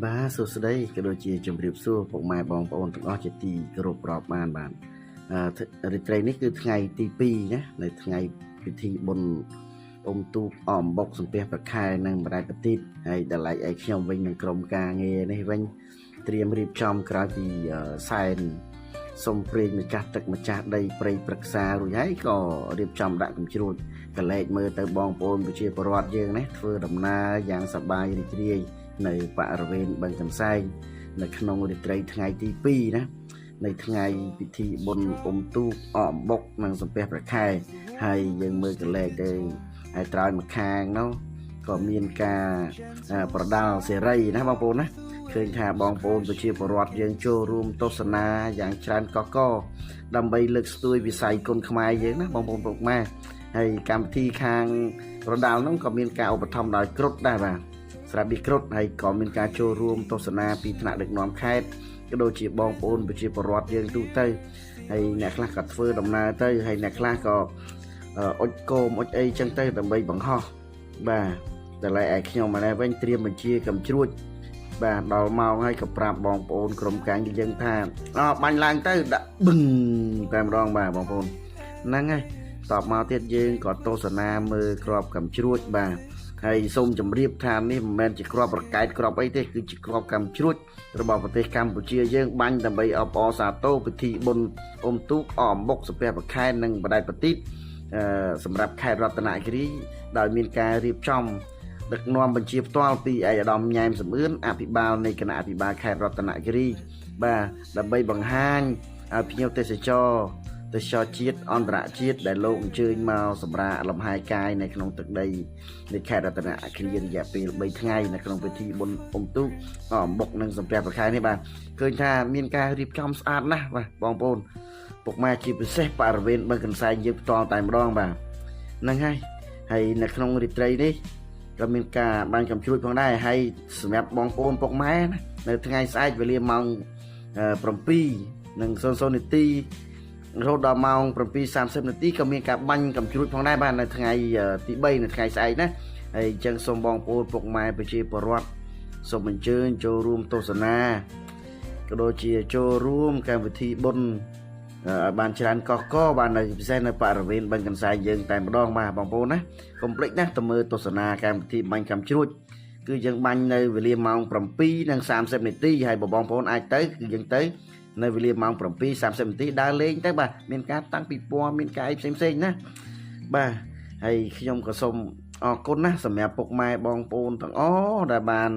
បាទសួស្តីក៏ដូចជាជំរាបសួរពុកម៉ែបងប្អូនទាំងអស់ជាទីគោរពរាប់បានរាត្រីនេះគឺថ្ងៃទី2ណានៅថ្ងៃពិធីបុណ្យអុំទូកអមបុកសំពះប្រខែនិងម្ដាយប្រទីបហើយដល់ឡែកឯខ្ញុំវិញនឹងក្រុមការងារនេះវិញត្រៀមរៀបចំក្រោយពីសែនសុំព្រេងម្ចាស់ទឹកម្ចាស់ដីព្រៃព្រឹក្សារួចហើយក៏រៀបចំដាក់កំជ្រួចកលែកមើលទៅបងប្អូនប្រជាពលរដ្ឋយើងណាធ្វើដំណើរយ៉ាងសប្បាយរីករាយនៅបរិវេណបឹងកន្សែងនៅក្នុងរាត្រីថ្ងៃទី2ណានៅថ្ងៃពិធីបុណ្យអុំទូកអមបុកនិងសំពះព្រះខែហើយយើងមើលកលែកទៅហើយត្រើយមកខាងនោះក៏មានការប្រដាល់សេរីណាបងប្អូនណាឃើញថាបងប្អូនប្រជាពលរដ្ឋយើងចូលរួមទស្សនាយ៉ាងច្រើនកកដើម្បីលើកស្ទួយវិស័យគុនខ្មែរយើងណាបងប្អូនពុកម៉ែហើយកម្មវិធីខាងប្រដាល់នោះក៏មានការឧបត្ថម្ភដោយគ្រុឌដែរបាទស្រាប់ពីគ្រុឌហើយក៏មានការចូលរួមទស្សនាពីថ្នាក់ដឹកនាំខេត្តក៏ដូចជាបងប្អូនប្រជាពលរដ្ឋយើងទូទៅហើយអ្នកខ្លះក៏ធ្វើដំណើរទៅហើយអ្នកខ្លះក៏អុចគោមអុចអីចឹងទៅដើម្បីបង្ហោះបាទតែឡែឯខ្ញុំម្នាក់វិញត្រៀមបញ្ជាកំជ្រួចបាទដល់ម៉ោងហើយក៏ប្រាប់បងប្អូនក្រុមការងារយើងថាបាញ់ឡើងទៅដាក់បឹងតែម្ដងបាទបងប្អូនហ្នឹងហើយតបមកទៀតយើងក៏ទស្សនាមើលក្របកំជ្រួចបាទហើយសូមជម្រាបថានេះមិនមែនជាក្របប្រកែកក្របអីទេគឺជាក្របកំជ្រួចរបស់ប្រទេសកម្ពុជាយើងបាញ់ដើម្បីអបអរសាទរពិធីបុណ្យអុំទូកអមបុកសំពះប្រខែនិងបដិបត្តិសម្រាប់ខេត្តរតនគិរីដោយមានការរៀបចំដឹកនាំបញ្ជាផ្ទាល់ពីឯកឧត្តមញ៉ែមសំអឿនអភិបាលនៃគណៈអភិបាលខេត្តរតនគិរីបាទដើម្បីបង្ហាញឲ្យភ្ញៀវទេសចរជាតិអន្តរជាតិដែលលោកអញ្ជើញមកសម្រាប់លំហែកាយនៅក្នុងទឹកដីនៃខេត្តរតនគិរីរយៈពេល3ថ្ងៃនៅក្នុងពិធីបុណ្យអុំទូកអមបុកនិងសំពះប្រខែនេះបាទឃើញថាមានការរៀបចំស្អាតណាស់បាទបងប្អូនពុកម៉ែជាពិសេសបរិវេណបឹងកន្សែងយើងផ្ទាល់តែម្ដងបាទហ្នឹងហើយនៅក្នុងរាត្រីនេះក៏មានការបាញ់កំជ្រួចផងដែរហើយសម្រាប់បងប្អូនពុកម៉ែណានៅថ្ងៃស្អែកវេលាម៉ោង7:00នាទីរហូតដល់ម៉ោង7:30នាទីក៏មានការបាញ់កំជ្រួចផងដែរបាទនៅថ្ងៃទី3នៅថ្ងៃស្អែកណាហើយអញ្ចឹងសូមបងប្អូនពុកម៉ែប្រជាពលរដ្ឋសូមអញ្ជើញចូលរួមទស្សនាក៏ដូចជាចូលរួមកម្មវិធីបុណ្យឲ្យបានច្រើនកកបាននៅពិសេសនៅបរិវេណបឹងកន្សែងយើងតែម្ដងបាទបងប្អូនណាកុំភ្លេចណាទៅមើលទស្សនាកម្មវិធីបាញ់កំជ្រួចគឺយើងបាញ់នៅវេលាម៉ោង7:30នាទីហើយបងប្អូនអាចទៅគឺយើងទៅនៅវេលាម៉ោង7:30នាទីដើរលេងទៅបាទមានការតាំងពិព័រណ៍មានការអីផ្សេងណាបាទហើយខ្ញុំក៏សូមអរគុណណាស់សម្រាប់ពុកម៉ែបងប្អូនទាំងអស់ដែលបាន